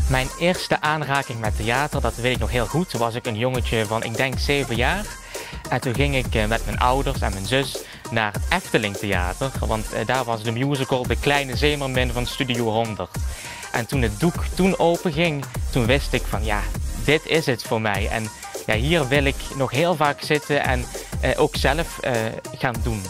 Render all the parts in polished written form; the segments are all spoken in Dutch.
Mijn eerste aanraking met theater, dat weet ik nog heel goed. Toen was ik een jongetje van, ik denk 7 jaar. En toen ging ik met mijn ouders en mijn zus naar het Efteling Theater. Want daar was de musical De Kleine Zeemermin van Studio 100. En toen het doek toen open ging, toen wist ik van ja, dit is het voor mij. En ja, hier wil ik nog heel vaak zitten en ook zelf gaan doen.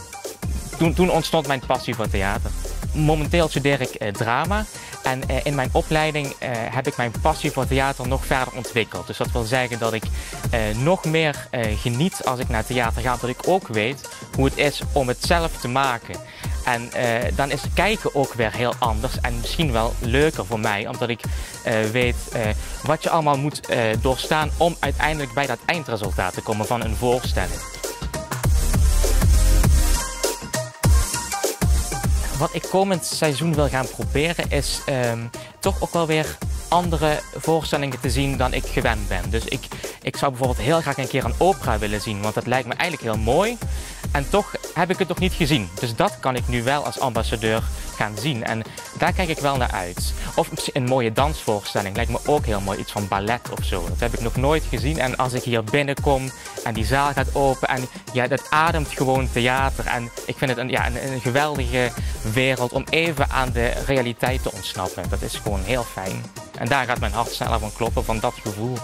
Toen ontstond mijn passie voor theater. Momenteel studeer ik drama en in mijn opleiding heb ik mijn passie voor theater nog verder ontwikkeld. Dus dat wil zeggen dat ik nog meer geniet als ik naar theater ga, dat ik ook weet hoe het is om het zelf te maken. En dan is kijken ook weer heel anders en misschien wel leuker voor mij, omdat ik weet wat je allemaal moet doorstaan om uiteindelijk bij dat eindresultaat te komen van een voorstelling. Wat ik komend seizoen wil gaan proberen is toch ook wel weer andere voorstellingen te zien dan ik gewend ben. Dus ik zou bijvoorbeeld heel graag een keer een opera willen zien, want dat lijkt me eigenlijk heel mooi. En toch heb ik het nog niet gezien. Dus dat kan ik nu wel als ambassadeur gaan zien. En daar kijk ik wel naar uit. Of een mooie dansvoorstelling lijkt me ook heel mooi. Iets van ballet of zo. Dat heb ik nog nooit gezien. En als ik hier binnenkom en die zaal gaat open en ja, dat ademt gewoon theater. En ik vind het een geweldige wereld om even aan de realiteit te ontsnappen. Dat is gewoon heel fijn. En daar gaat mijn hart sneller van kloppen, van dat gevoel.